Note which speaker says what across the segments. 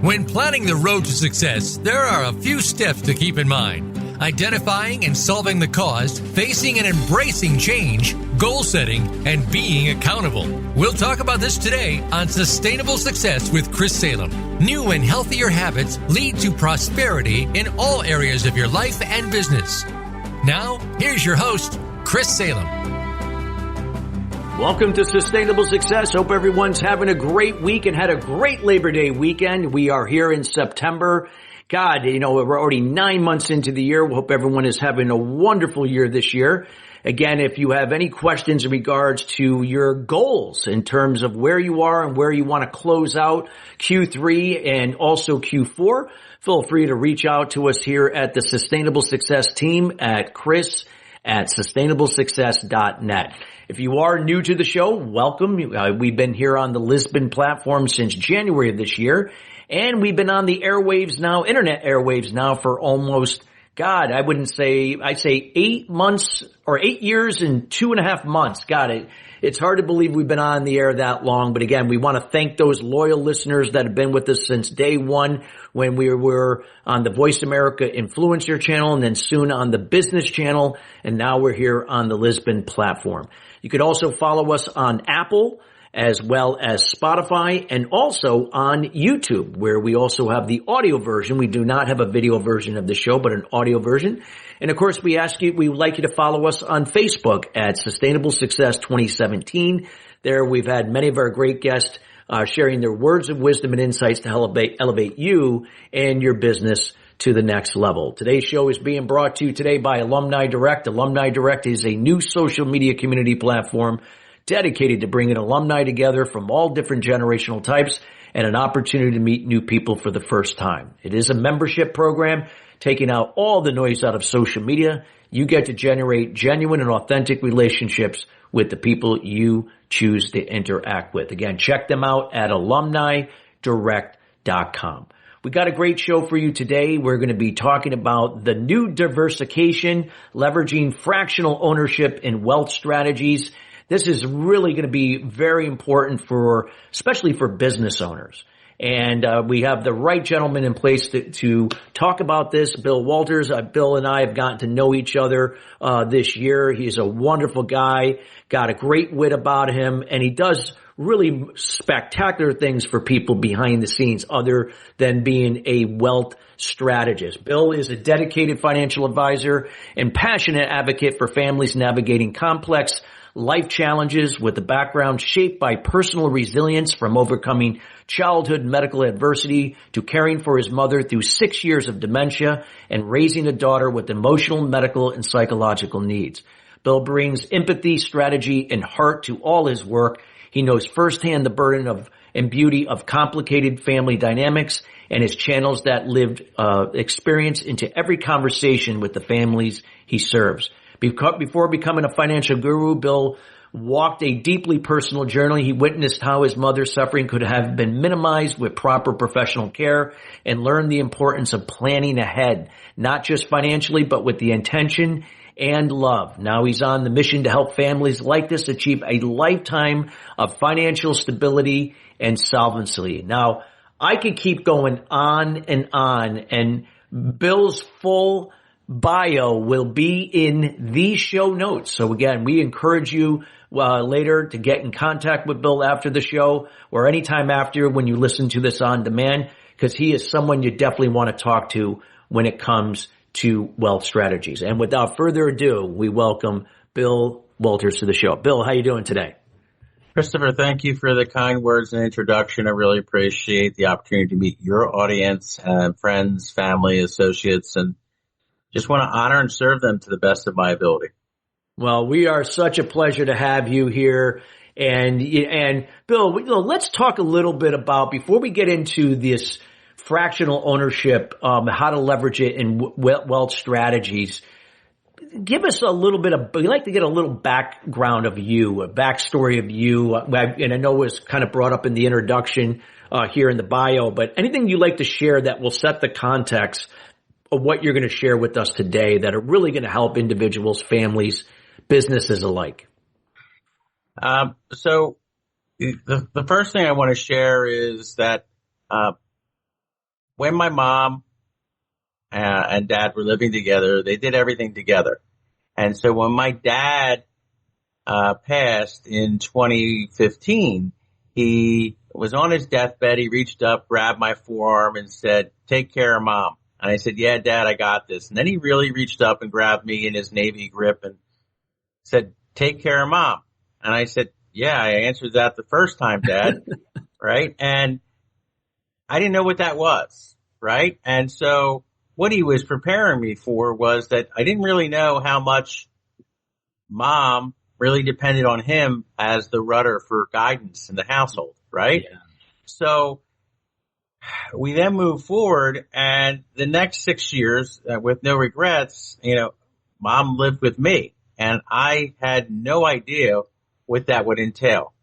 Speaker 1: When planning the road to success, there are a few steps to keep in mind. Identifying and solving the cause, facing and embracing change, goal setting, and being accountable. We'll talk about this today on Sustainable Success with Chris Salem. New and healthier habits lead to prosperity in all areas of your life and business. Now, here's your host, Chris Salem.
Speaker 2: Welcome to Sustainable Success. Hope everyone's having a great week and had a great Labor Day weekend. We are here in September. God, we're already 9 months into the year. We hope everyone is having a wonderful year this year. Again, if you have any questions in regards to your goals in terms of where you are and where you want to close out Q3 and also Q4, feel free to reach out to us here at the Sustainable Success team at chris@sustainablesuccess.net. If you are new to the show, welcome. We've been here on the Lisbon platform since January of this year, and we've been on the airwaves now, internet airwaves now for almost, I'd say 8 months or 8 years and 2.5 months. It's hard to believe we've been on the air that long. But again, we want to thank those loyal listeners that have been with us since day one when we were on the Voice America Influencer channel and then soon on the Business channel. And now we're here on the Lisbon platform. You could also follow us on Apple as well as Spotify and also on YouTube, where we also have the audio version. We do not have a video version of the show, but an audio version. And of course, we would like you to follow us on Facebook at Sustainable Success 2017. There we've had many of our great guests sharing their words of wisdom and insights to elevate you and your business to the next level. Today's show is being brought to you today by Alumni Direct. Alumni Direct is a new social media community platform dedicated to bringing alumni together from all different generational types and an opportunity to meet new people for the first time. It is a membership program taking out all the noise out of social media. You get to generate genuine and authentic relationships with the people you choose to interact with. Again, check them out at alumnidirect.com. We got a great show for you today. We're going to be talking about the new diversification, leveraging fractional ownership in wealth strategies. This is really going to be very important especially for business owners. And we have the right gentleman in place to talk about this, Bill Walters. Bill and I have gotten to know each other this year. He's a wonderful guy, got a great wit about him, and he does really spectacular things for people behind the scenes other than being a wealth strategist. Bill is a dedicated financial advisor and passionate advocate for families navigating complex life challenges with a background shaped by personal resilience from overcoming childhood medical adversity to caring for his mother through 6 years of dementia and raising a daughter with emotional, medical, and psychological needs. Bill brings empathy, strategy, and heart to all his work. He knows firsthand the burden and beauty of complicated family dynamics and his channels that lived experience into every conversation with the families he serves. Before becoming a financial guru, Bill walked a deeply personal journey. He witnessed how his mother's suffering could have been minimized with proper professional care and learned the importance of planning ahead, not just financially, but with the intention and love. Now he's on the mission to help families like this achieve a lifetime of financial stability and solvency. Now, I could keep going on, and Bill's full bio will be in the show notes. So again, we encourage you later to get in contact with Bill after the show or anytime after when you listen to this on demand, because he is someone you definitely want to talk to when it comes to wealth strategies. And without further ado, we welcome Bill Walters to the show. Bill, how you doing today?
Speaker 3: Christopher, thank you for the kind words and introduction. I really appreciate the opportunity to meet your audience and friends, family, associates, and just want to honor and serve them to the best of my ability.
Speaker 2: Well, we are such a pleasure to have you here. And Bill, let's talk a little bit about, before we get into this fractional ownership, how to leverage it in wealth strategies. Give us a little bit of, we like to get a little background of you, a backstory of you. And I know it was kind of brought up in the introduction here in the bio, but anything you'd like to share that will set the context of what you're going to share with us today that are really going to help individuals, families, businesses alike.
Speaker 3: So the first thing I want to share is that when my mom and dad were living together, they did everything together. And so when my dad passed in 2015, he was on his deathbed. He reached up, grabbed my forearm and said, "Take care of mom." And I said, "Yeah, Dad, I got this." And then he really reached up and grabbed me in his Navy grip and said, "Take care of mom." And I said, "Yeah, I answered that the first time, Dad." Right. And I didn't know what that was. Right. And so what he was preparing me for was that I didn't really know how much mom really depended on him as the rudder for guidance in the household. Right.
Speaker 2: Yeah.
Speaker 3: So we then moved forward, and the next 6 years, with no regrets, mom lived with me, and I had no idea what that would entail,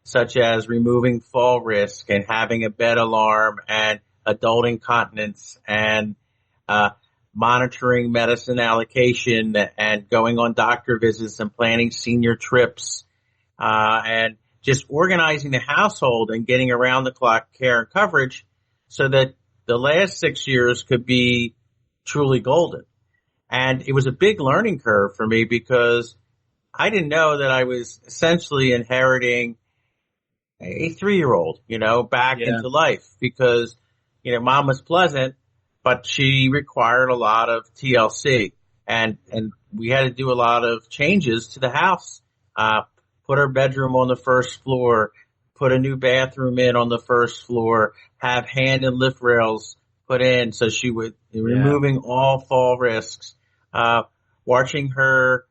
Speaker 3: such as removing fall risk and having a bed alarm and adult incontinence and monitoring medicine allocation and going on doctor visits and planning senior trips and just organizing the household and getting around the clock care and coverage so that the last 6 years could be truly golden. And it was a big learning curve for me because I didn't know that I was essentially inheriting a 3-year-old, back into life because, mom was pleasant, but she required a lot of TLC and we had to do a lot of changes to the house, put her bedroom on the first floor, put a new bathroom in on the first floor, have hand and lift rails put in so she would, removing all fall risks, watching her,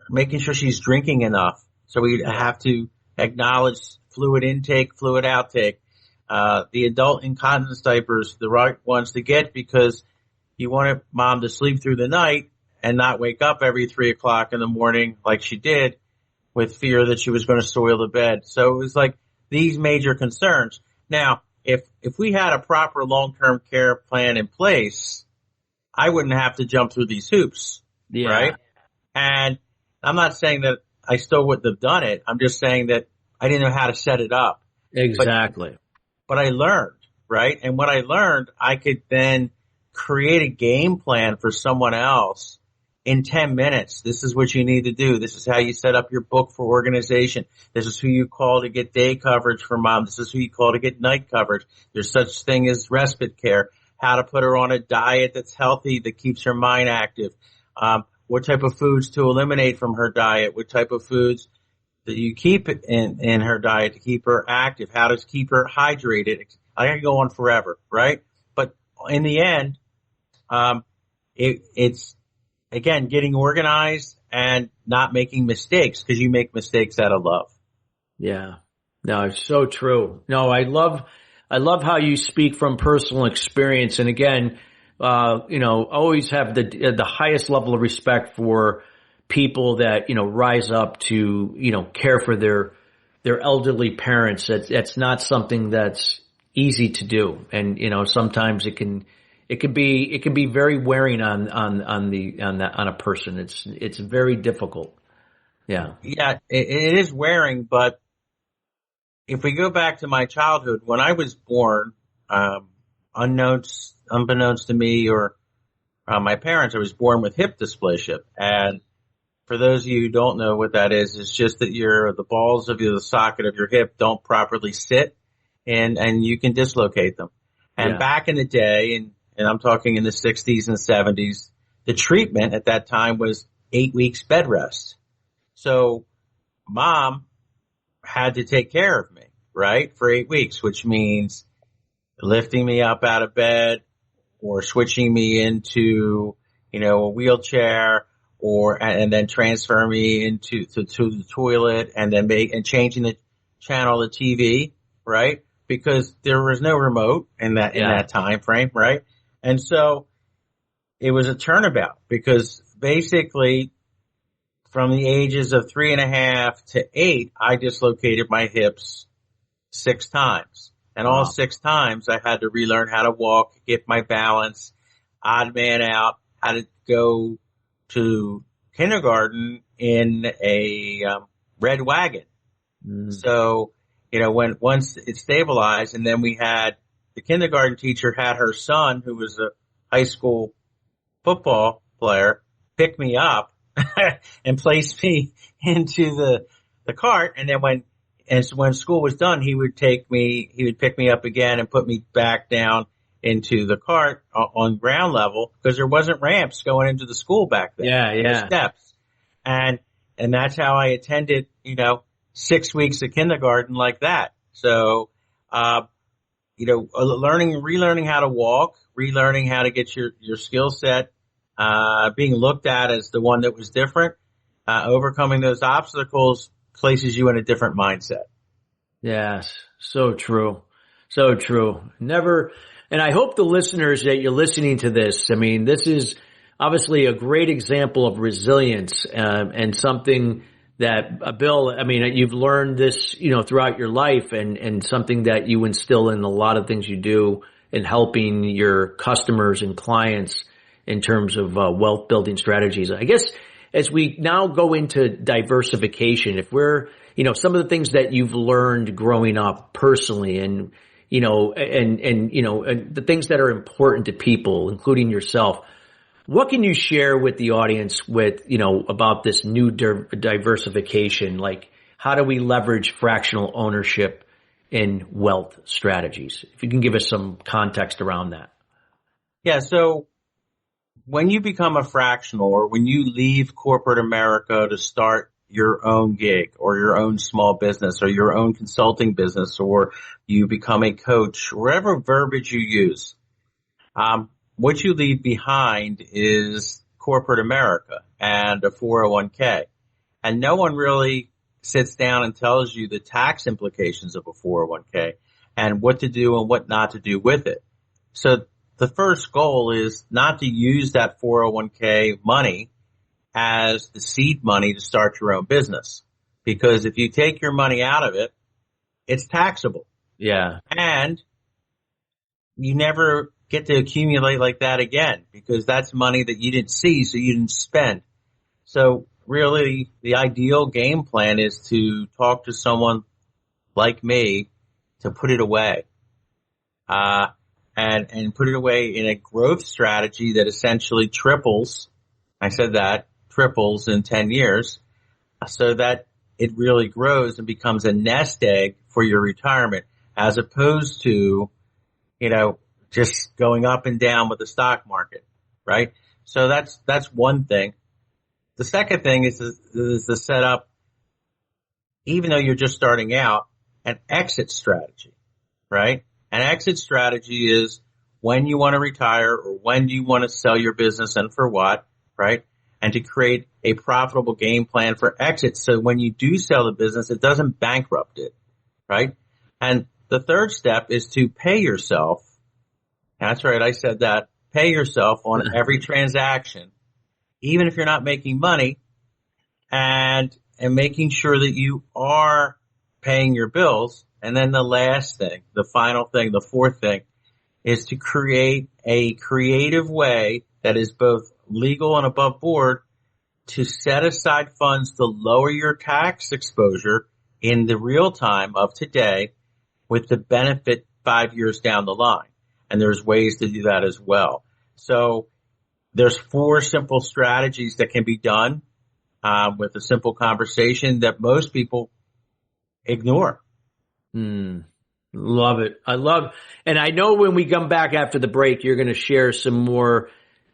Speaker 3: making sure she's drinking enough. So we have to acknowledge fluid intake, fluid outtake, the adult incontinence diapers, the right ones to get because you wanted mom to sleep through the night and not wake up every 3 o'clock in the morning like she did with fear that she was going to soil the bed. So it was like these major concerns. Now, if we had a proper long-term care plan in place, I wouldn't have to jump through these hoops, right? And I'm not saying that I still wouldn't have done it. I'm just saying that I didn't know how to set it up.
Speaker 2: Exactly.
Speaker 3: But I learned, right? And what I learned, I could then create a game plan for someone else in 10 minutes. This is what you need to do. This is how you set up your book for organization. This is who you call to get day coverage for mom. This is who you call to get night coverage. There's such thing as respite care, how to put her on a diet that's healthy, that keeps her mind active, what type of foods to eliminate from her diet, what type of foods that you keep in her diet to keep her active, how to keep her hydrated. I can go on forever, right? But in the end, it's again, getting organized and not making mistakes because you make mistakes out of love.
Speaker 2: Yeah. No, it's so true. No, I love how you speak from personal experience. And again, always have the highest level of respect for people that, rise up to, care for their elderly parents. That's not something that's easy to do. And, sometimes it can be very wearing on a person. It's very difficult. Yeah.
Speaker 3: Yeah, it is wearing, but if we go back to my childhood, when I was born, unbeknownst to me or my parents, I was born with hip dysplasia. And for those of you who don't know what that is, it's just that the balls of the socket of your hip don't properly sit and you can dislocate them. And back in the day, and I'm talking in the 60s and 70s, the treatment at that time was 8 weeks bed rest. So mom had to take care of me, right, for 8 weeks, which means lifting me up out of bed or switching me into, a wheelchair and then transfer me to the toilet and then changing the channel of TV, right? Because there was no remote in that time frame, right? And so it was a turnabout because basically from the ages of 3.5 to 8, I dislocated my hips 6 times. And all 6 times I had to relearn how to walk, get my balance, odd man out, how to go to kindergarten in a red wagon. So, once it stabilized and then we had the kindergarten teacher had her son, who was a high school football player, pick me up and place me into the cart. And then when school was done, he would pick me up again and put me back down into the cart on ground level, because there wasn't ramps going into the school back then.
Speaker 2: Yeah.
Speaker 3: Steps. And that's how I attended, 6 weeks of kindergarten like that. So, relearning how to walk, relearning how to get your skill set, being looked at as the one that was different, overcoming those obstacles places you in a different mindset.
Speaker 2: Yes. So true. So true. And I hope the listeners that you're listening to this, this is obviously a great example of resilience, and something that, Bill, you've learned this, throughout your life, and something that you instill in a lot of things you do in helping your customers and clients in terms of wealth building strategies. I guess as we now go into diversification, if we're, some of the things that you've learned growing up personally, and the things that are important to people, including yourself, what can you share with the audience about this new diversification? Like, how do we leverage fractional ownership in wealth strategies? If you can give us some context around that.
Speaker 3: Yeah. So when you become a fractional, or when you leave corporate America to start your own gig or your own small business or your own consulting business, or you become a coach, whatever verbiage you use, what you leave behind is corporate America and a 401k. And no one really sits down and tells you the tax implications of a 401k and what to do and what not to do with it. So the first goal is not to use that 401k money as the seed money to start your own business. Because if you take your money out of it, it's taxable.
Speaker 2: Yeah.
Speaker 3: And you never get to accumulate like that again, because that's money that you didn't see, so you didn't spend. So really, the ideal game plan is to talk to someone like me to put it away. And put it away in a growth strategy that essentially triples. I said that. Triples in 10 years, so that it really grows and becomes a nest egg for your retirement, as opposed to, just going up and down with the stock market, right? So that's one thing. The second thing is to set up, even though you're just starting out, an exit strategy, right? An exit strategy is when you want to retire, or when do you want to sell your business and for what, right? And to create a profitable game plan for exit, so when you do sell the business, it doesn't bankrupt it, right? And the third step is to pay yourself. That's right, I said that. Pay yourself on every transaction, even if you're not making money, and making sure that you are paying your bills. And then the last thing, the final thing, the fourth thing, is to create a creative way that is both legal and above board to set aside funds to lower your tax exposure in the real time of today, with the benefit 5 years down the line. And there's ways to do that as well. So there's 4 simple strategies that can be done with a simple conversation that most people ignore.
Speaker 2: Love it. And I know when we come back after the break, you're going to share some more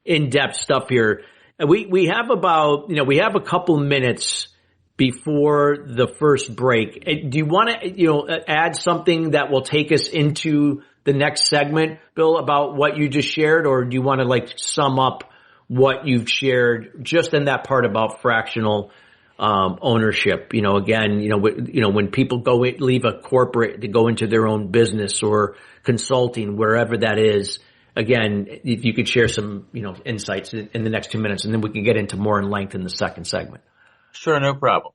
Speaker 2: in-depth stuff here. We have about, we have a couple minutes before the first break. Do you want to, add something that will take us into the next segment, Bill, about what you just shared, or do you want to sum up what you've shared just in that part about fractional ownership? When people leave a corporate to go into their own business or consulting, wherever that is. Again, if you could share some, insights in the next 2 minutes, and then we can get into more in length in the second segment.
Speaker 3: Sure, no problem.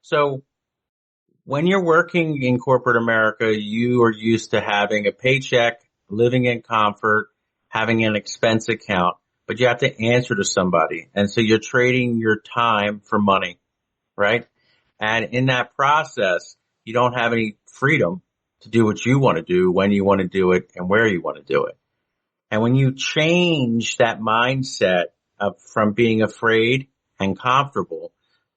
Speaker 3: So when you're working in corporate America, you are used to having a paycheck, living in comfort, having an expense account, but you have to answer to somebody. And so you're trading your time for money, right? And in that process, you don't have any freedom to do what you want to do, when you want to do it, and where you want to do it. And when you change that mindset from being afraid and comfortable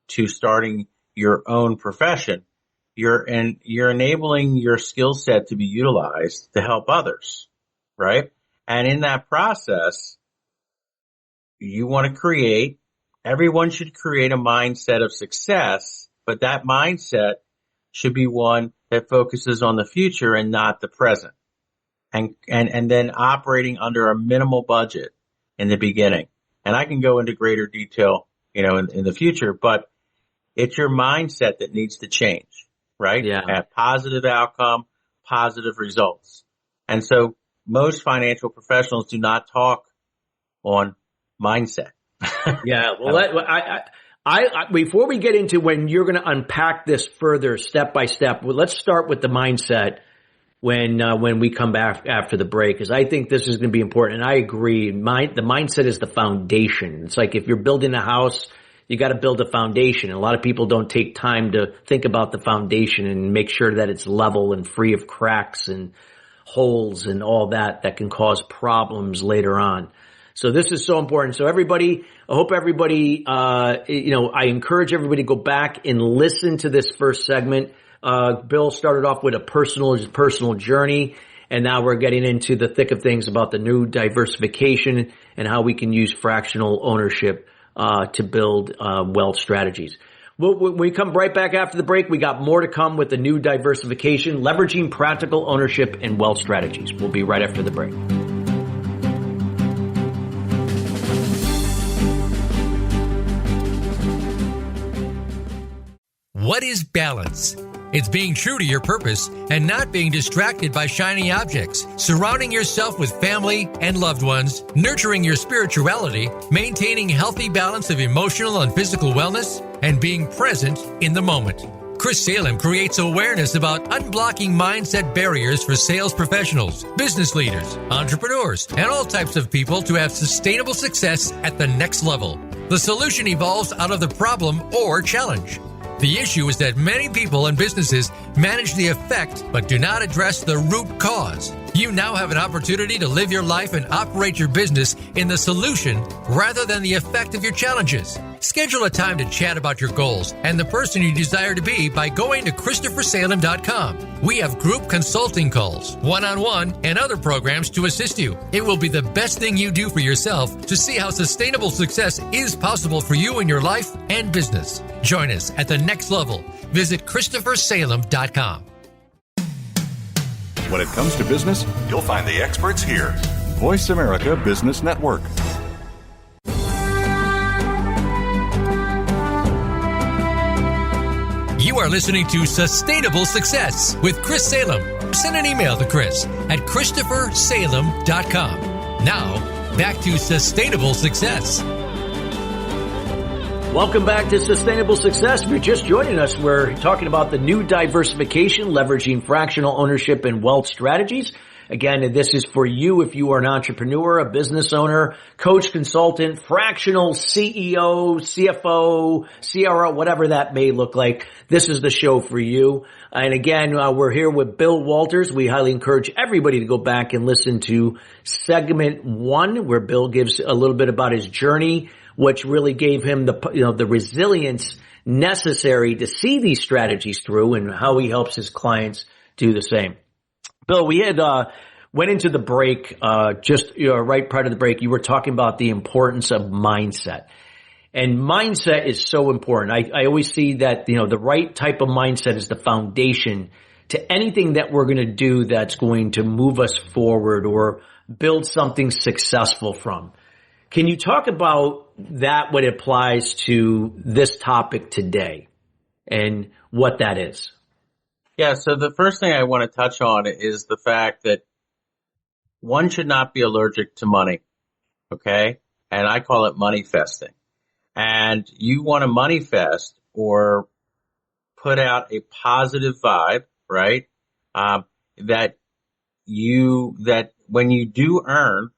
Speaker 3: to starting your own profession, you're enabling your skill set to be utilized to help others, right? And in that process, you want to everyone should create a mindset of success, but that mindset should be one that focuses on the future and not the present. And then operating under a minimal budget in the beginning. And I can go into greater detail, in the future, but it's your mindset that needs to change, right?
Speaker 2: Yeah.
Speaker 3: At positive outcome, positive results. And so most financial professionals do not talk on mindset.
Speaker 2: Yeah. Well, I before we get into when you're going to unpack this further step by step, let's start with the mindset when we come back after the break, because I think this is going to be important. And I agree. The mindset is the foundation. It's like if you're building a house, you got to build a foundation. And a lot of people don't take time to think about the foundation and make sure that it's level and free of cracks and holes and all that can cause problems later on. So this is so important. So everybody, I hope everybody, I encourage everybody to go back and listen to this first segment. Bill started off with a personal journey, and now we're getting into the thick of things about the new diversification and how we can use fractional ownership to build wealth strategies. When we come right back after the break, we got more to come with the new diversification, leveraging practical ownership and wealth strategies. We'll be right after the break.
Speaker 1: What is balance? It's being true to your purpose and not being distracted by shiny objects, surrounding yourself with family and loved ones, nurturing your spirituality, maintaining healthy balance of emotional and physical wellness, and being present in the moment. Chris Salem creates awareness about unblocking mindset barriers for sales professionals, business leaders, entrepreneurs, and all types of people to have sustainable success at the next level. The solution evolves out of the problem or challenge. The issue is that many people and businesses manage the effect but do not address the root cause. You now have an opportunity to live your life and operate your business in the solution rather than the effect of your challenges. Schedule a time to chat about your goals and the person you desire to be by going to ChristopherSalem.com. We have group consulting calls, one-on-one, and other programs to assist you. It will be the best thing you do for yourself to see how sustainable success is possible for you in your life and business. Join us at the next level. Visit ChristopherSalem.com.
Speaker 4: When it comes to business, you'll find the experts here. Voice America Business Network.
Speaker 1: You are listening to Sustainable Success with Chris Salem. Send an email to Chris at ChristopherSalem.com. Now, back to Sustainable Success.
Speaker 2: Welcome back to Sustainable Success. If you're just joining us, we're talking about the new diversification, leveraging fractional ownership and wealth strategies. Again, this is for you if you are an entrepreneur, a business owner, coach, consultant, fractional CEO, CFO, CRO, whatever that may look like. This is the show for you. And again, we're here with Bill Walters. We highly encourage everybody to go back and listen to segment 1, where Bill gives a little bit about his journey, which really gave him the resilience necessary to see these strategies through, and how he helps his clients do the same. Bill, we had went into the break right prior to the break. You were talking about the importance of mindset, and mindset is so important. I always see that the right type of mindset is the foundation to anything that we're going to do that's going to move us forward or build something successful from. Can you talk about that when it applies to this topic today and what that is?
Speaker 3: Yeah, so the first thing I want to touch on is the fact that one should not be allergic to money, okay? And I call it money festing. And you want to manifest or put out a positive vibe, right? That when you do earn,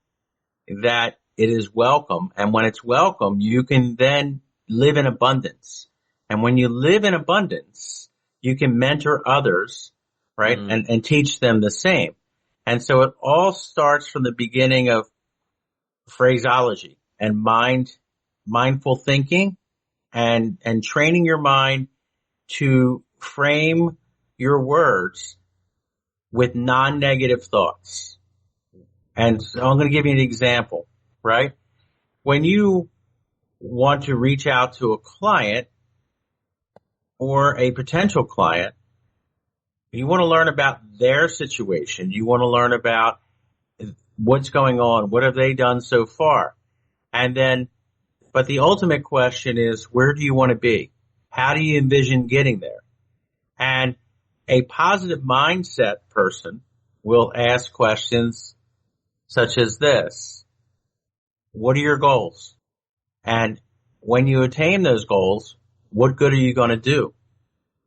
Speaker 3: that it is welcome. And when it's welcome, you can then live in abundance. And when you live in abundance, you can mentor others right? And teach them the same. And so it all starts from the beginning of phraseology and mindful thinking and training your mind to frame your words with non-negative thoughts. And so I'm going to give you an example, right? When you want to reach out to a client or a potential client, you want to learn about their situation. You want to learn about what's going on. What have they done so far? And then, but the ultimate question is, where do you want to be? How do you envision getting there? And a positive mindset person will ask questions such as this. What are your goals? And when you attain those goals, what good are you going to do?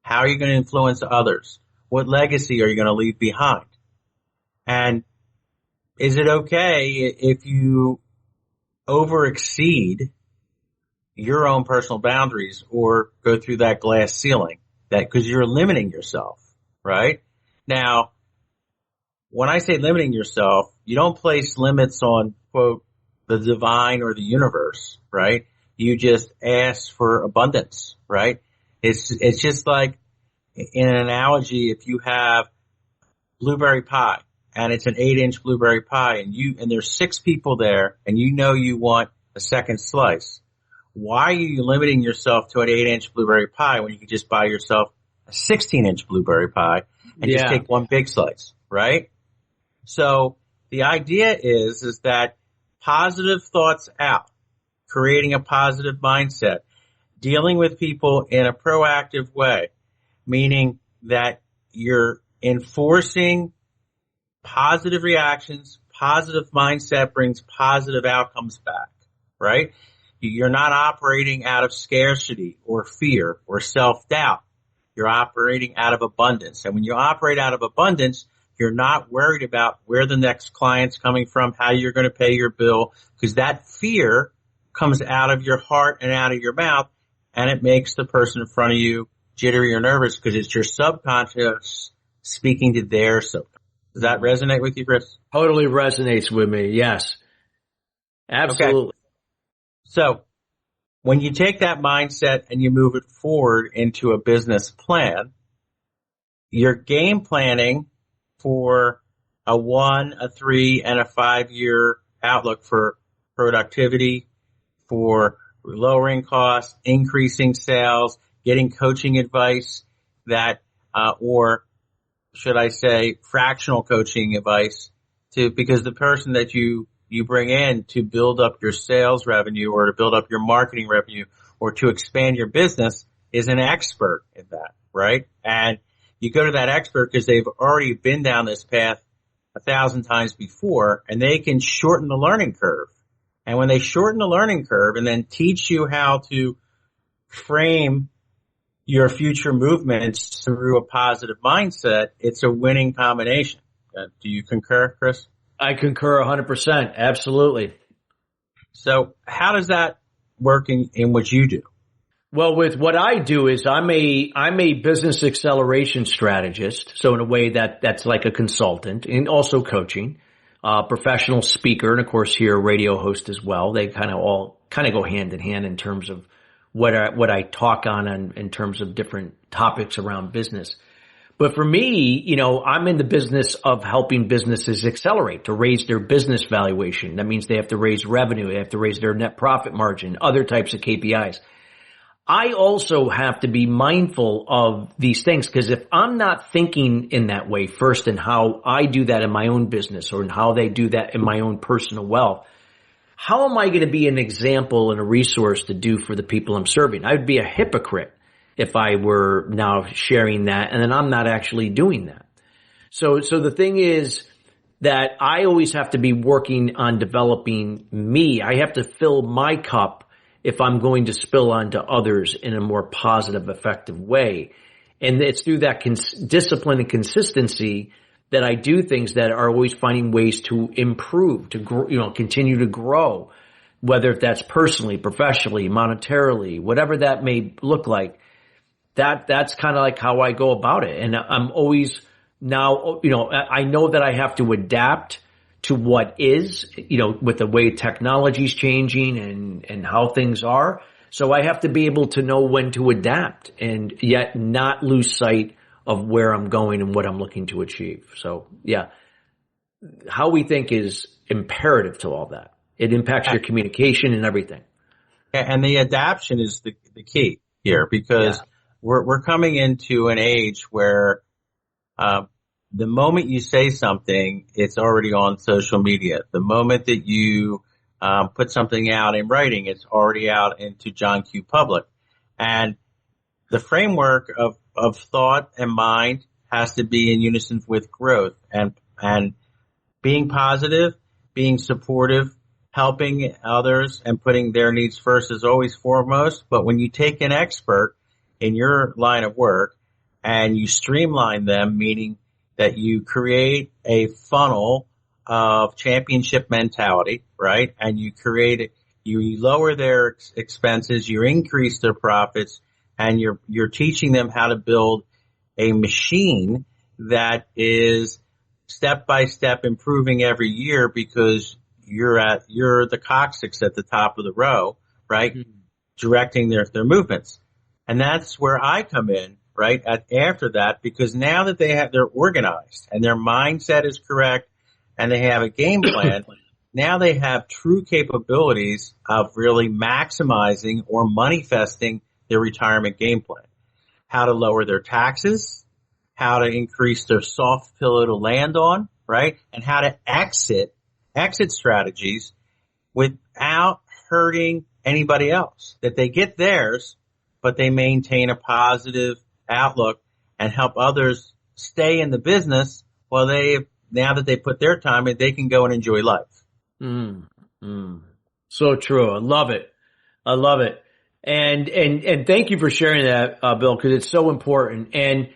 Speaker 3: How are you going to influence others? What legacy are you going to leave behind? And is it okay if you overexceed your own personal boundaries or go through that glass ceiling? That because you're limiting yourself, right? Now, when I say limiting yourself, you don't place limits on, quote, the divine or the universe, right? You just ask for abundance, right? It's just like in an analogy, if you have blueberry pie and it's an 8-inch blueberry pie and there's 6 people there and you know you want a second slice. Why are you limiting yourself to an 8-inch blueberry pie when you can just buy yourself a 16-inch blueberry pie and just take one big slice, right? So the idea is that positive thoughts out, creating a positive mindset, dealing with people in a proactive way, meaning that you're enforcing positive reactions, positive mindset brings positive outcomes back, right? You're not operating out of scarcity or fear or self-doubt. You're operating out of abundance. And when you operate out of abundance, you're not worried about where the next client's coming from, how you're going to pay your bill, because that fear comes out of your heart and out of your mouth, and it makes the person in front of you jittery or nervous because it's your subconscious speaking to their subconscious. Does that resonate with you, Chris?
Speaker 2: Totally resonates with me. Yes. Absolutely.
Speaker 3: Okay. So when you take that mindset and you move it forward into a business plan, you're game planning for a 1, a 3, and a 5-year outlook for productivity, for lowering costs, increasing sales, getting coaching advice that, or should I say fractional coaching advice because the person that you bring in to build up your sales revenue or to build up your marketing revenue or to expand your business is an expert in that, right? And you go to that expert because they've already been down this path 1,000 times before, and they can shorten the learning curve. And when they shorten the learning curve and then teach you how to frame your future movements through a positive mindset, it's a winning combination. Do you concur, Chris?
Speaker 2: I concur 100%. Absolutely.
Speaker 3: So how does that work in what you do?
Speaker 2: Well, with what I do is I'm a business acceleration strategist. So in a way that's like a consultant and also coaching, professional speaker. And of course here a radio host as well. They kind of go hand in hand in terms of what I talk on in terms of different topics around business. But for me, I'm in the business of helping businesses accelerate to raise their business valuation. That means they have to raise revenue. They have to raise their net profit margin, other types of KPIs. I also have to be mindful of these things because if I'm not thinking in that way first and how I do that in my own business or in how they do that in my own personal wealth, how am I going to be an example and a resource to do for the people I'm serving? I would be a hypocrite if I were now sharing that and then I'm not actually doing that. So the thing is that I always have to be working on developing me. I have to fill my cup if I'm going to spill onto others in a more positive, effective way. And it's through that discipline and consistency that I do things that are always finding ways to improve, to grow, continue to grow, whether that's personally, professionally, monetarily, whatever that may look like. That's kind of like how I go about it. And I'm always now, I know that I have to adapt to what is, with the way technology's changing and how things are. So I have to be able to know when to adapt and yet not lose sight of where I'm going and what I'm looking to achieve. So yeah, how we think is imperative to all that. It impacts your communication and everything.
Speaker 3: And the adaptation is the key here, because we're coming into an age where the moment you say something, it's already on social media. The moment that you put something out in writing, it's already out into John Q. Public. And the framework of thought and mind has to be in unison with growth and being positive, being supportive, helping others and putting their needs first is always foremost. But when you take an expert in your line of work and you streamline them, meaning that you create a funnel of championship mentality, right? And you lower their expenses, you increase their profits, and you're teaching them how to build a machine that is step by step improving every year, because you're the coccyx at the top of the row, right? Mm-hmm. Directing their movements. And that's where I come in, right? After that, because now that they're organized and their mindset is correct and they have a game plan, now they have true capabilities of really maximizing or manifesting their retirement game plan. How to lower their taxes, how to increase their soft pillow to land on, right? And how to exit strategies without hurting anybody else. That they get theirs, but they maintain a positive outlook and help others stay in the business while now that they put their time in, they can go and enjoy life.
Speaker 2: So true. I love it. And thank you for sharing that, Bill, because it's so important. And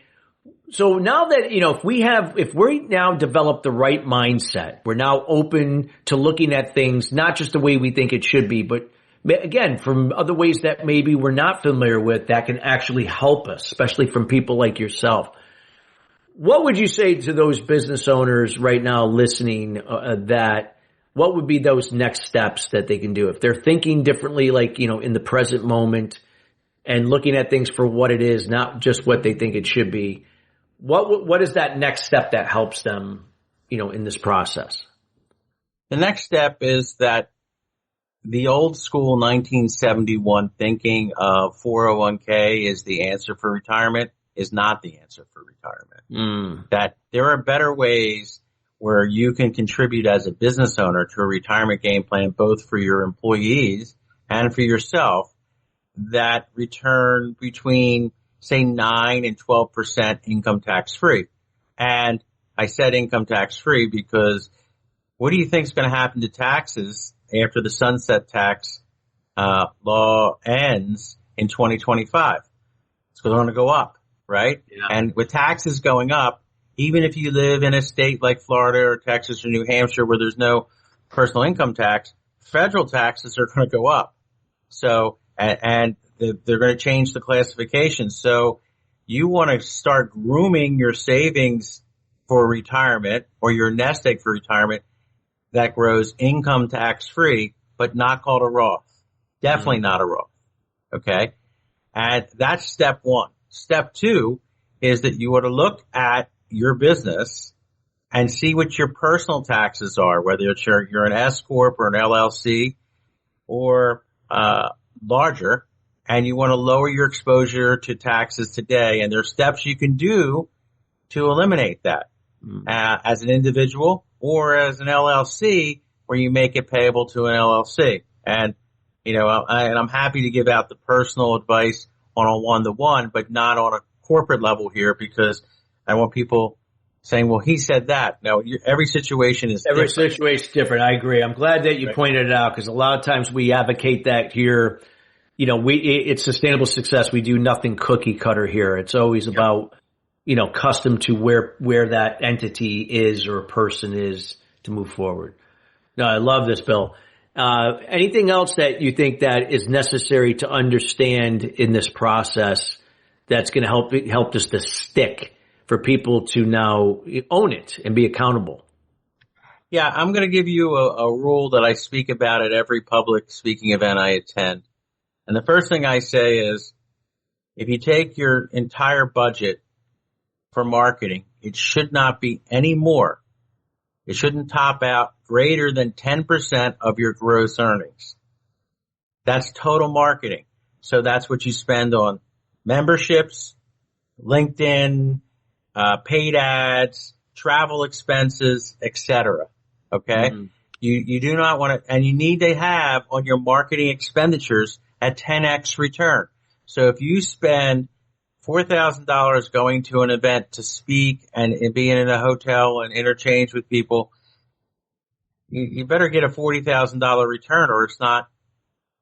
Speaker 2: so now that, if we now develop the right mindset, we're now open to looking at things, not just the way we think it should be, but again, from other ways that maybe we're not familiar with that can actually help us, especially from people like yourself. What would you say to those business owners right now listening what would be those next steps that they can do if they're thinking differently, like, in the present moment and looking at things for what it is, not just what they think it should be? What is that next step that helps them, in this process?
Speaker 3: The next step is that the old school 1971 thinking of 401k is the answer for retirement is not the answer for retirement. That there are better ways where you can contribute as a business owner to a retirement game plan, both for your employees and for yourself, that return between, say, 9 and 12% income tax free. And I said income tax free because what do you think is going to happen to taxes after the sunset tax law ends in 2025? It's going to go up, right? Yeah. And with taxes going up, even if you live in a state like Florida or Texas or New Hampshire where there's no personal income tax, federal taxes are going to go up. So, and they're going to change the classification. So you want to start grooming your savings for retirement or your nest egg for retirement that grows income tax free, but not called a Roth. Definitely not a Roth. Okay. And that's step one. Step two is that you want to look at your business and see what your personal taxes are, whether it's you're an S Corp or an LLC or larger, and you want to lower your exposure to taxes today. And there are steps you can do to eliminate that as an individual or as an LLC where you make it payable to an LLC. And, I'm happy to give out the personal advice on a one-to-one, but not on a corporate level here, because I want people saying, well, he said that. No, every situation is different.
Speaker 2: Every situation is different. I agree. I'm glad that you pointed it out, because a lot of times we advocate that here. It's sustainable success. We do nothing cookie cutter here. It's always about, custom to where that entity is or person is to move forward. No, I love this, Bill. Anything else that you think that is necessary to understand in this process that's going to help us to stick for people to now own it and be accountable?
Speaker 3: Yeah, I'm going to give you a rule that I speak about at every public speaking event I attend. And the first thing I say is, if you take your entire budget for marketing, it should not be any more. It shouldn't top out greater than 10% of your gross earnings. That's total marketing. So that's what you spend on memberships, LinkedIn, paid ads, travel expenses, etc. Okay? Mm-hmm. You do not want to, and you need to have on your marketing expenditures a 10x return. So if you spend $4,000 going to an event to speak and being in a hotel and interchange with people, you better get a $40,000 return or it's not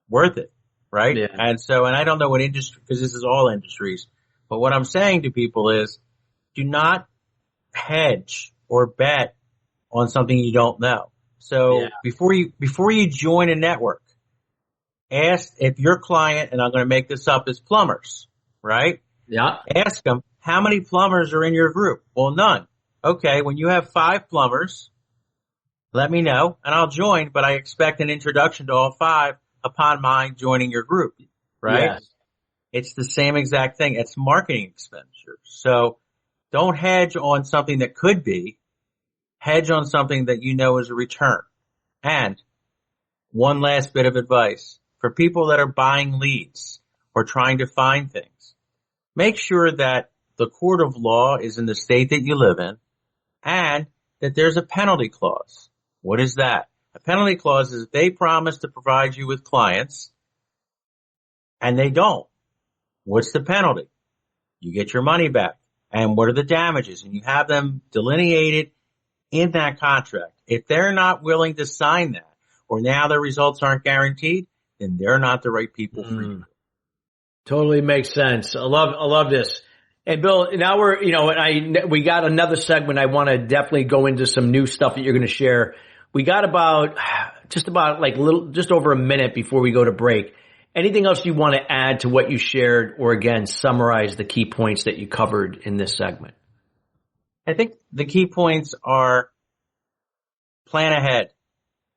Speaker 3: worth it, right? Yeah. And I don't know what industry, because this is all industries, but what I'm saying to people is, do not hedge or bet on something you don't know. So before you join a network, ask if your client, and I'm going to make this up, is plumbers, right? Yeah. Ask them, how many plumbers are in your group? Well, none. Okay, when you have 5 plumbers, let me know and I'll join, but I expect an introduction to all 5 upon my joining your group, right? Yes. It's the same exact thing. It's marketing expenditure. So don't hedge on something that could be. Hedge on something that you know is a return. And one last bit of advice for people that are buying leads or trying to find things. Make sure that the court of law is in the state that you live in and that there's a penalty clause. What is that? A penalty clause is if they promise to provide you with clients and they don't. What's the penalty? You get your money back. And what are the damages? And you have them delineated in that contract. If they're not willing to sign that, or now their results aren't guaranteed, then they're not the right people for you.
Speaker 2: Totally makes sense. I love this. And Bill, now we got another segment. I want to definitely go into some new stuff that you're going to share. We got just over a minute before we go to break. Anything else you want to add to what you shared, or again, summarize the key points that you covered in this segment?
Speaker 3: I think the key points are plan ahead.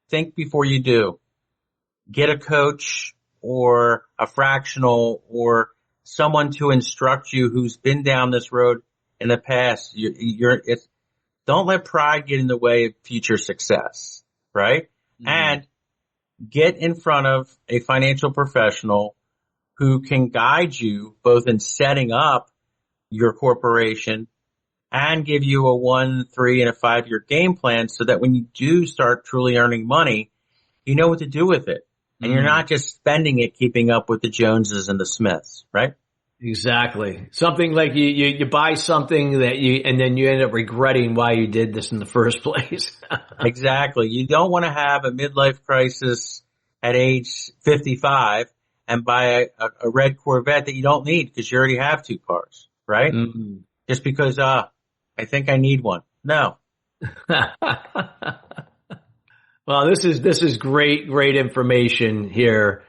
Speaker 3: Think before you do. Get a coach or a fractional or someone to instruct you who's been down this road in the past. Don't let pride get in the way of future success, right? Mm-hmm. And get in front of a financial professional who can guide you both in setting up your corporation and give you a 1, 3, and a 5-year game plan so that when you do start truly earning money, you know what to do with it. And you're not just spending it keeping up with the Joneses and the Smiths, right?
Speaker 2: Exactly. Something like you buy something and then you end up regretting why you did this in the first place.
Speaker 3: Exactly. You don't want to have a midlife crisis at age 55 and buy a red Corvette that you don't need because you already have 2 cars, right? Mm-hmm. Just because, I think I need one. No.
Speaker 2: Well, this is great information here.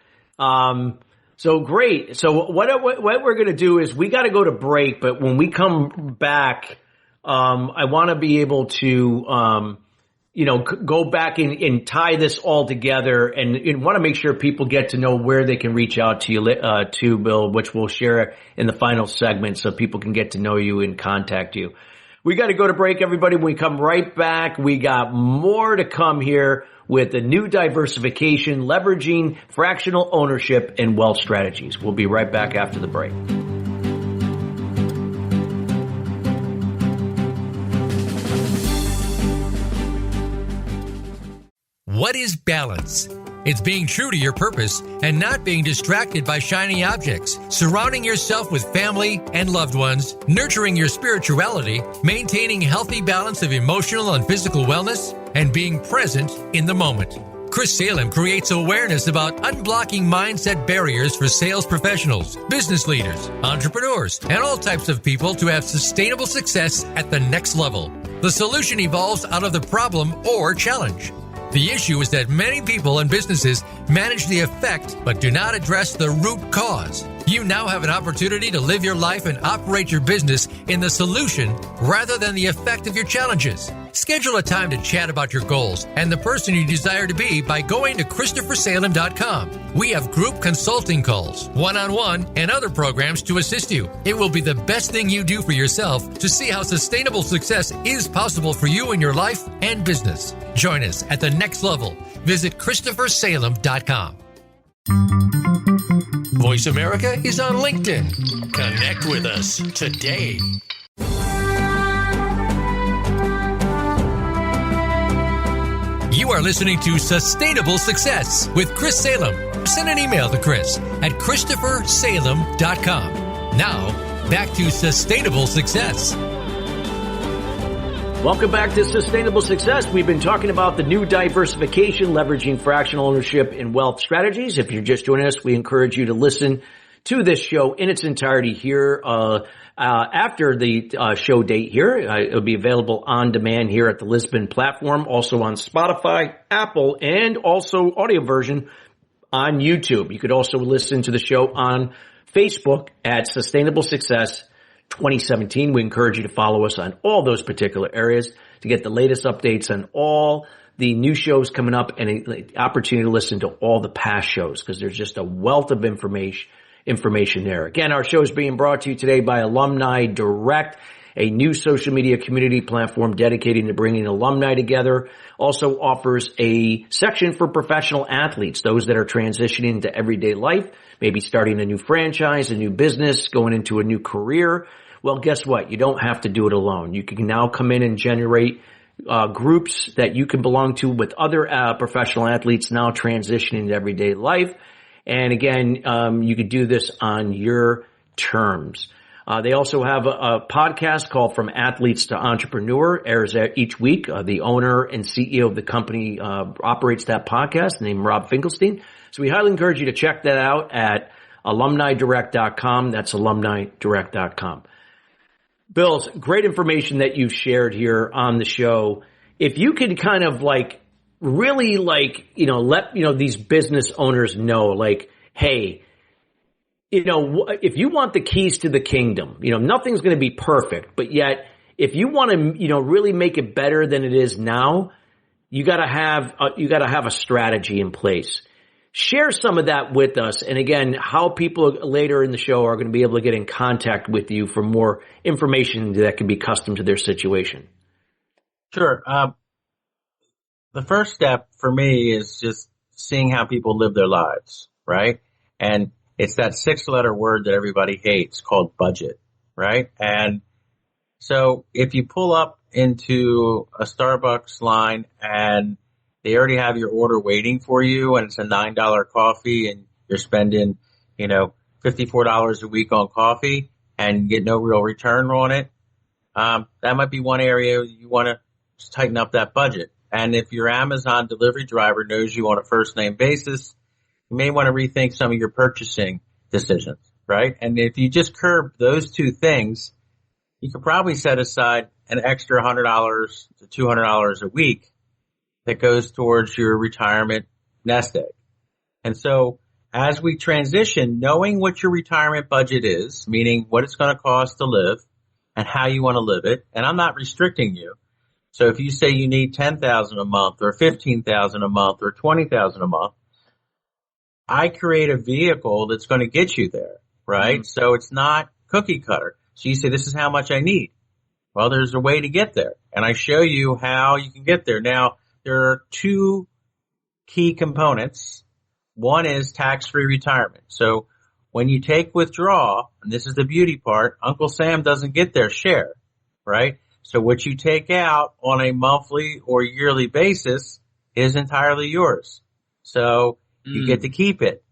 Speaker 2: So great. So what we're going to do is we got to go to break, but when we come back, I want to be able to, go back and tie this all together and want to make sure people get to know where they can reach out to you, to Bill, which we'll share in the final segment so people can get to know you and contact you. We got to go to break, everybody. When we come right back, we got more to come here with the new diversification, leveraging fractional ownership and wealth strategies. We'll be right back after the break.
Speaker 1: What is balance? It's being true to your purpose and not being distracted by shiny objects, surrounding yourself with family and loved ones, nurturing your spirituality, maintaining healthy balance of emotional and physical wellness, and being present in the moment. Chris Salem creates awareness about unblocking mindset barriers for sales professionals, business leaders, entrepreneurs, and all types of people to have sustainable success at the next level. The solution evolves out of the problem or challenge. The issue is that many people and businesses manage the effect but do not address the root cause. You now have an opportunity to live your life and operate your business in the solution rather than the effect of your challenges. Schedule a time to chat about your goals and the person you desire to be by going to ChristopherSalem.com. We have group consulting calls, one-on-one, and other programs to assist you. It will be the best thing you do for yourself to see how sustainable success is possible for you in your life and business. Join us at the next level. Visit ChristopherSalem.com. Voice America is on LinkedIn. Connect with us today. You are listening to Sustainable Success with Chris Salem. Send an email to Chris at ChristopherSalem.com. Now, back to Sustainable Success.
Speaker 2: Welcome back to Sustainable Success. We've been talking about the new diversification, leveraging fractional ownership in wealth strategies. If you're just joining us, we encourage you to listen to this show in its entirety here after the show date here. It'll be available on demand here at the Lisbon platform, also on Spotify, Apple, and also audio version on YouTube. You could also listen to the show on Facebook at Sustainable Success 2017. We encourage you to follow us on all those particular areas to get the latest updates on all the new shows coming up and an opportunity to listen to all the past shows because there's just a wealth of information there. Again, our show is being brought to you today by Alumni Direct, a new social media community platform dedicated to bringing alumni together. Also offers a section for professional athletes, those that are transitioning into everyday life, maybe starting a new franchise, a new business, going into a new career. Well, guess what? You don't have to do it alone. You can now come in and generate groups that you can belong to with other professional athletes now transitioning into everyday life. And again, you could do this on your terms. They also have a podcast called From Athletes to Entrepreneur, airs each week. The owner and CEO of the company operates that podcast, named Rob Finkelstein. So we highly encourage you to check that out at alumnidirect.com. That's alumnidirect.com. Bill, great information that you've shared here on the show. If you could kind of really let, these business owners know, hey, if you want the keys to the kingdom, nothing's going to be perfect, but yet if you want to, really make it better than it is now, you got to have a strategy in place. Share some of that with us. And again, how people later in the show are going to be able to get in contact with you for more information that can be custom to their situation.
Speaker 3: Sure. The first step for me is just seeing how people live their lives, right? And it's that 6-letter word that everybody hates called budget, right? And so if you pull up into a Starbucks line and they already have your order waiting for you and it's a $9 coffee and you're spending, $54 a week on coffee and get no real return on it, that might be one area you want to just tighten up that budget. And if your Amazon delivery driver knows you on a first name basis, you may want to rethink some of your purchasing decisions, right? And if you just curb those two things, you could probably set aside an extra $100 to $200 a week that goes towards your retirement nest egg. And so as we transition, knowing what your retirement budget is, meaning what it's going to cost to live and how you want to live it, and I'm not restricting you. So if you say you need $10,000 a month or $15,000 a month or $20,000 a month, I create a vehicle that's going to get you there, right? Mm-hmm. So it's not cookie cutter. So you say, this is how much I need. Well, there's a way to get there. And I show you how you can get there. Now, there are two key components. One is tax-free retirement. So when you take withdrawal, and this is the beauty part, Uncle Sam doesn't get their share, right? So what you take out on a monthly or yearly basis is entirely yours. So you get to keep it.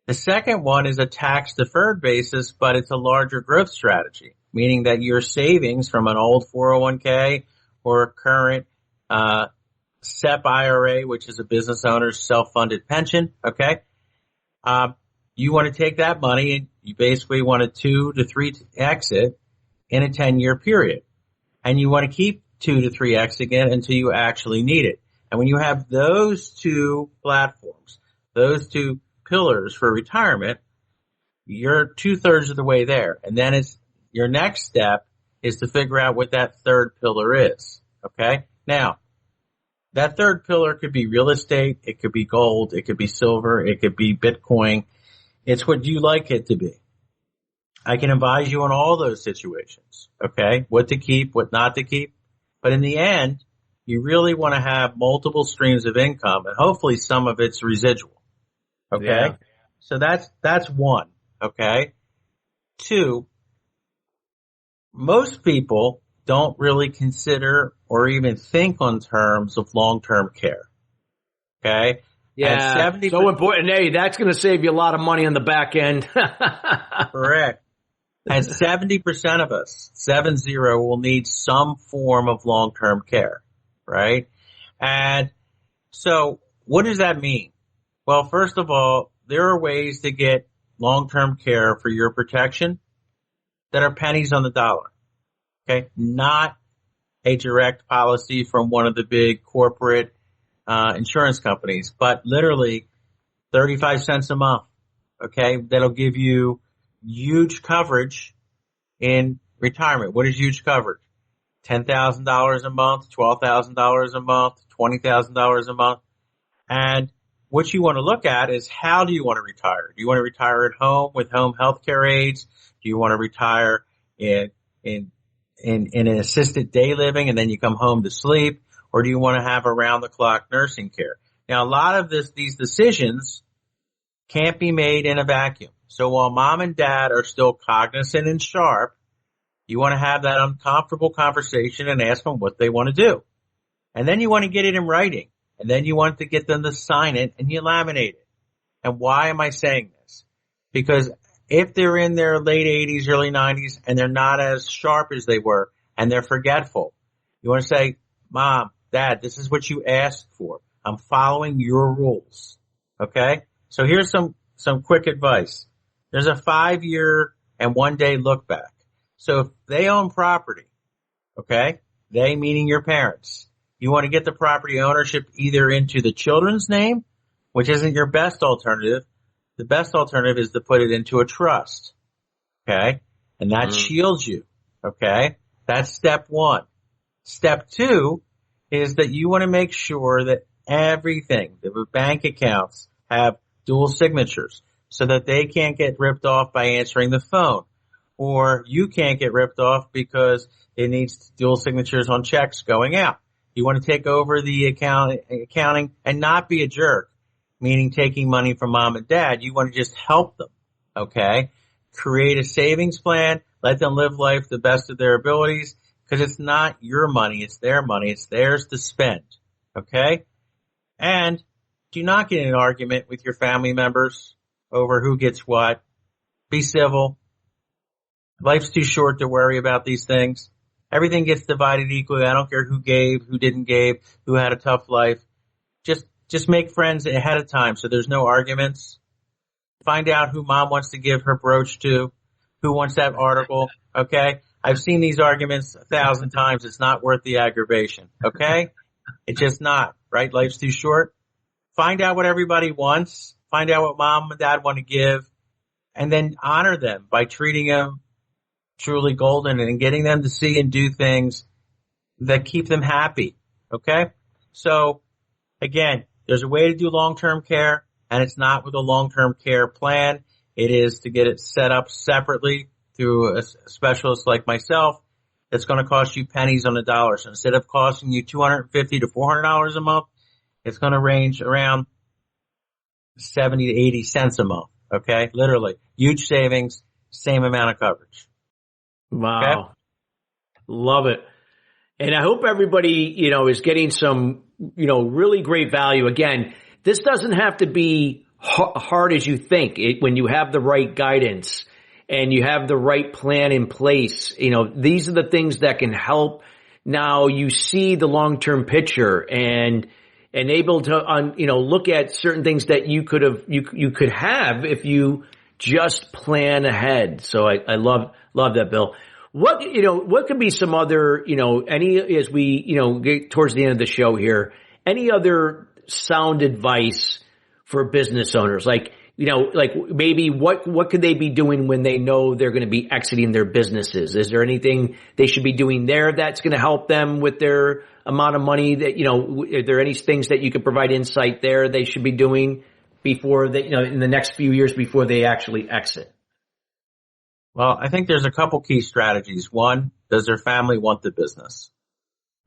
Speaker 3: The second one is a tax-deferred basis, but it's a larger growth strategy, meaning that your savings from an old 401k or a current SEP IRA, which is a business owner's self-funded pension, okay? You want to take that money and you basically want a 2 to 3x it in a 10-year period. And you want to keep 2 to 3x again until you actually need it. And when you have those two platforms, those two pillars for retirement, You're 2/3 of the way there. And then your next step is to figure out what that third pillar is. Okay. Now, that third pillar could be real estate. It could be gold. It could be silver. It could be Bitcoin. It's what you like it to be. I can advise you on all those situations. Okay. What to keep, what not to keep. But in the end, you really want to have multiple streams of income, and hopefully some of it's residual. Okay.
Speaker 2: Yeah.
Speaker 3: So that's one. Okay. Two, most people don't really consider or even think on terms of long-term care. Okay.
Speaker 2: Yeah.
Speaker 3: And
Speaker 2: so important. Hey, that's going to save you a lot of money on the back end.
Speaker 3: Correct. And 70% of us, 70, will need some form of long-term care. Right? And so what does that mean? Well, first of all, there are ways to get long-term care for your protection that are pennies on the dollar. Okay? Not a direct policy from one of the big corporate insurance companies, but literally 35 cents a month. Okay? That'll give you huge coverage in retirement. What is huge coverage? $10,000 a month, $12,000 a month, $20,000 a month. And what you want to look at is, how do you want to retire? Do you want to retire at home with home health care aides? Do you want to retire in an assisted day living and then you come home to sleep? Or do you want to have around the clock nursing care? Now, a lot of these decisions can't be made in a vacuum. So while mom and dad are still cognizant and sharp, you want to have that uncomfortable conversation and ask them what they want to do. And then you want to get it in writing. And then you want to get them to sign it and you laminate it. And why am I saying this? Because if they're in their late 80s, early 90s, and they're not as sharp as they were, and they're forgetful, you want to say, Mom, Dad, this is what you asked for. I'm following your rules. Okay? So here's some quick advice. There's a 5-year and 1-day look back. So if they own property, okay, they meaning your parents, you want to get the property ownership either into the children's name, which isn't your best alternative. The best alternative is to put it into a trust, okay, and that shields you, okay. That's step one. Step two is that you want to make sure that everything, the bank accounts have dual signatures so that they can't get ripped off by answering the phone. Or you can't get ripped off because it needs dual signatures on checks going out. You want to take over the accounting and not be a jerk, meaning taking money from mom and dad. You want to just help them, okay? Create a savings plan. Let them live life the best of their abilities, because it's not your money. It's their money. It's theirs to spend, okay? And do not get in an argument with your family members over who gets what. Be civil. Life's too short to worry about these things. Everything gets divided equally. I don't care who gave, who didn't give, who had a tough life. Just make friends ahead of time so there's no arguments. Find out who mom wants to give her brooch to, who wants that article, okay? I've seen these arguments 1,000 times. It's not worth the aggravation, okay? It's just not, right? Life's too short. Find out what everybody wants. Find out what mom and dad want to give, and then honor them by treating them truly golden and getting them to see and do things that keep them happy. Okay? So again, there's a way to do long-term care, and it's not with a long-term care plan. It is to get it set up separately through a specialist like myself. That's going to cost you pennies on the dollar. So instead of costing you $250 to $400 a month, it's going to range around 70 to 80 cents a month. Okay? Literally. Huge savings, same amount of coverage.
Speaker 2: Wow.
Speaker 3: Okay?
Speaker 2: Love it. And I hope everybody, is getting some, really great value. Again, this doesn't have to be hard as you think. When you have the right guidance and you have the right plan in place, these are the things that can help. Now you see the long-term picture and able to, look at certain things that you could have if you just plan ahead. So I love that, Bill. What could be some other, as we, get towards the end of the show here, any other sound advice for business owners? Like, like maybe what could they be doing when they know they're going to be exiting their businesses? Is there anything they should be doing there that's going to help them with their amount of money that, are there any things that you could provide insight there they should be doing before they, in the next few years before they actually exit?
Speaker 3: Well, I think there's a couple key strategies. One, does their family want the business?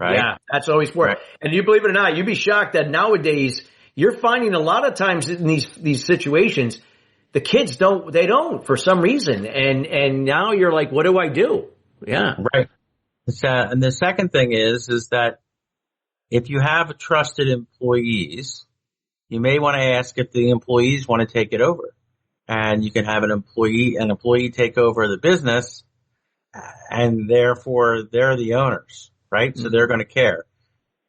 Speaker 3: Right?
Speaker 2: Yeah, that's always important. Right. And you believe it or not, you'd be shocked that nowadays you're finding a lot of times in these situations, the kids don't for some reason. And now you're like, what do I do? Yeah.
Speaker 3: Right. And the second thing is that if you have trusted employees, you may want to ask if the employees want to take it over. And you can have an employee take over the business, and therefore they're the owners, right? Mm-hmm. So they're going to care.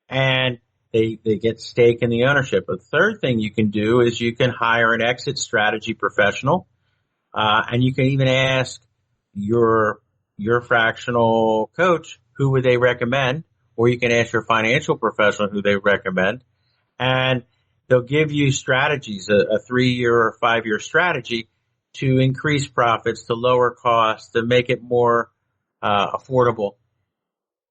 Speaker 3: And they get stake in the ownership. The third thing you can do is you can hire an exit strategy professional, and you can even ask your fractional coach who would they recommend, or you can ask your financial professional who they recommend, and they'll give you strategies, a 3-year or 5-year strategy to increase profits, to lower costs, to make it more affordable.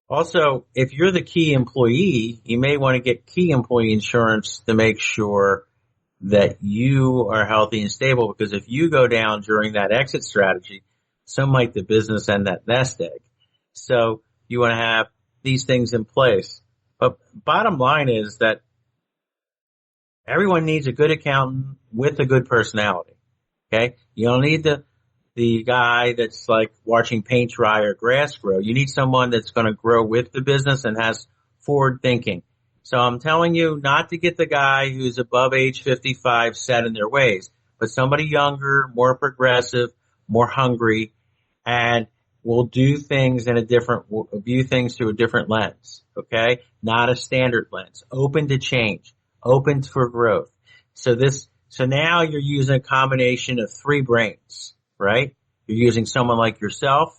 Speaker 3: Also, if you're the key employee, you may want to get key employee insurance to make sure that you are healthy and stable, because if you go down during that exit strategy, so might the business and that nest egg. So you want to have these things in place. But bottom line is that everyone needs a good accountant with a good personality. Okay? You don't need the guy that's like watching paint dry or grass grow. You need someone that's going to grow with the business and has forward thinking. So I'm telling you not to get the guy who's above age 55 set in their ways, but somebody younger, more progressive, more hungry, and will do things view things through a different lens. Okay? Not a standard lens. Open to change. Open for growth. So now you're using a combination of 3 brains, right? You're using someone like yourself,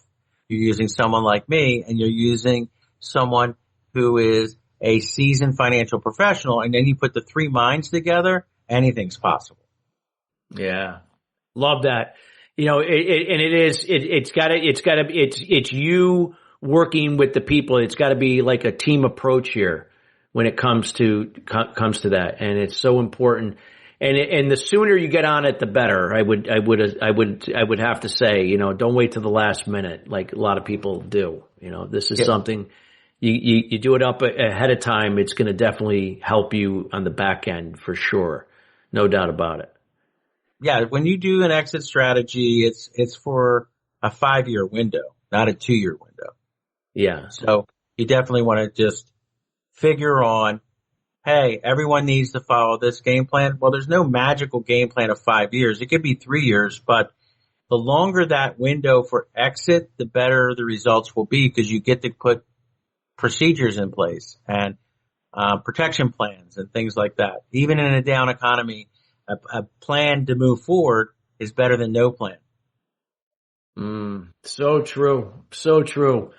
Speaker 3: you're using someone like me, and you're using someone who is a seasoned financial professional, and then you put the 3 minds together, anything's possible.
Speaker 2: Yeah. Love that. It's you working with the people. It's got to be like a team approach here when it comes to that. And it's so important. And the sooner you get on it, the better. I would have to say, don't wait till the last minute like a lot of people do. This is something you do it up ahead of time. It's going to definitely help you on the back end for sure. No doubt about it.
Speaker 3: Yeah. When you do an exit strategy, it's for a 5-year window, not a 2-year window.
Speaker 2: Yeah.
Speaker 3: So you definitely want to just figure on, hey, everyone needs to follow this game plan. Well, there's no magical game plan of 5 years. It could be 3 years, but the longer that window for exit, the better the results will be, because you get to put procedures in place and protection plans and things like that. Even in a down economy, a plan to move forward is better than no plan.
Speaker 2: So true. So true.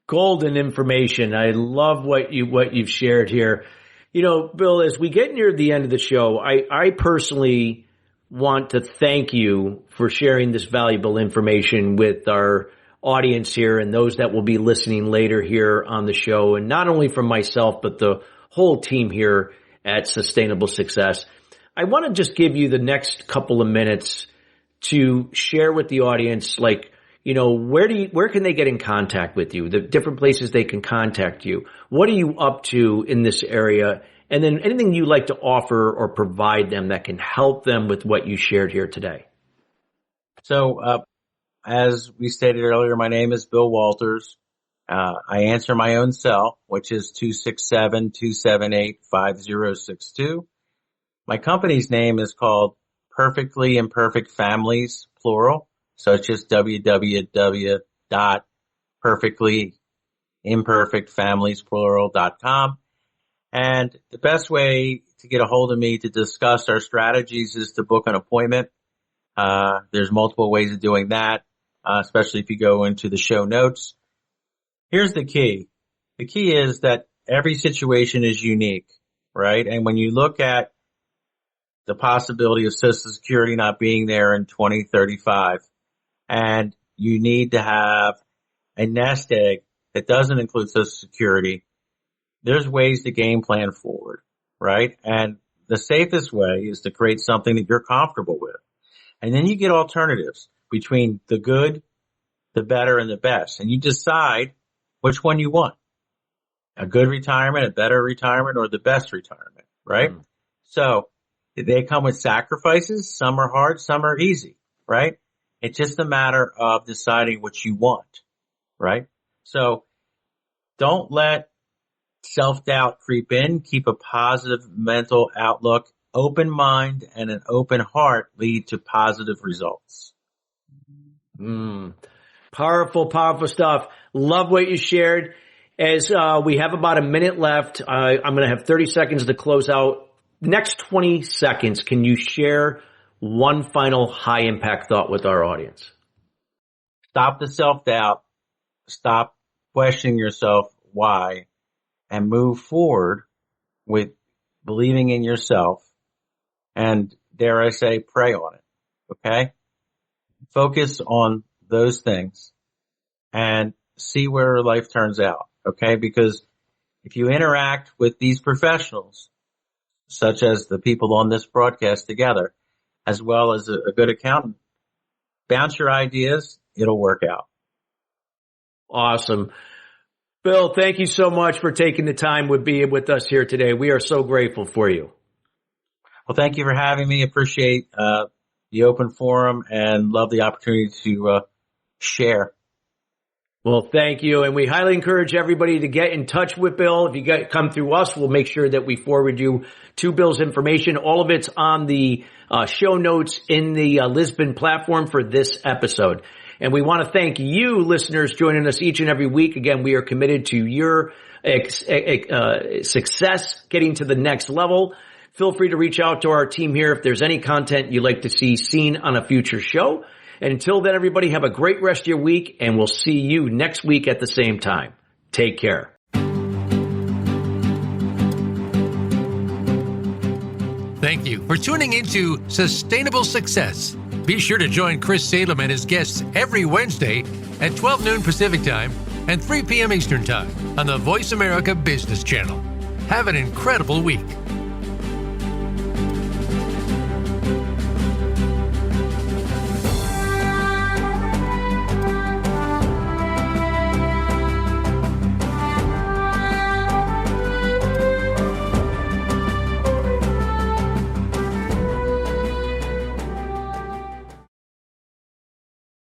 Speaker 2: Golden information. I love what you've shared here. Bill, as we get near the end of the show, I personally want to thank you for sharing this valuable information with our audience here and those that will be listening later here on the show. And not only from myself, but the whole team here at Sustainable Success. I want to just give you the next couple of minutes to share with the audience, where can they get in contact with you? The different places they can contact you. What are you up to in this area? And then anything you like to offer or provide them that can help them with what you shared here today.
Speaker 3: So, as we stated earlier, my name is Bill Walters. I answer my own cell, which is 267-278-5062. My company's name is called Perfectly Imperfect Families, plural. So it's just www.perfectlyimperfectfamiliesplural.com. And the best way to get a hold of me to discuss our strategies is to book an appointment. There's multiple ways of doing that, especially if you go into the show notes. Here's the key. The key is that every situation is unique, right? And when you look at the possibility of Social Security not being there in 2035. And you need to have a nest egg that doesn't include Social Security. There's ways to game plan forward, right? And the safest way is to create something that you're comfortable with. And then you get alternatives between the good, the better, and the best. And you decide which one you want. A good retirement, a better retirement, or the best retirement, right? Mm. So they come with sacrifices. Some are hard, some are easy, right? It's just a matter of deciding what you want, right? So don't let self-doubt creep in. Keep a positive mental outlook. Open mind and an open heart lead to positive results.
Speaker 2: Powerful, powerful stuff. Love what you shared. As we have about a minute left, I'm going to have 30 seconds to close out. Next 20 seconds, can you share one final high impact thought with our audience?
Speaker 3: Stop the self-doubt. Stop questioning yourself why, and move forward with believing in yourself. And dare I say, pray on it. Okay? Focus on those things and see where life turns out. Okay? Because if you interact with these professionals, such as the people on this broadcast together, as well as a good accountant, bounce your ideas, it'll work out.
Speaker 2: Awesome. Bill, thank you so much for taking the time to be with us here today. We are so grateful for you.
Speaker 3: Well, thank you for having me. Appreciate the open forum and love the opportunity to share.
Speaker 2: Well, thank you. And we highly encourage everybody to get in touch with Bill. If you come through us, we'll make sure that we forward you to Bill's information. All of it's on the show notes in the Lisbon platform for this episode. And we want to thank you, listeners, joining us each and every week. Again, we are committed to your success, getting to the next level. Feel free to reach out to our team here if there's any content you'd like to see seen on a future show. And until then, everybody, have a great rest of your week, and we'll see you next week at the same time. Take care.
Speaker 1: Thank you for tuning into Sustainable Success. Be sure to join Chris Salem and his guests every Wednesday at 12 noon Pacific Time and 3 p.m. Eastern Time on the Voice America Business Channel. Have an incredible week.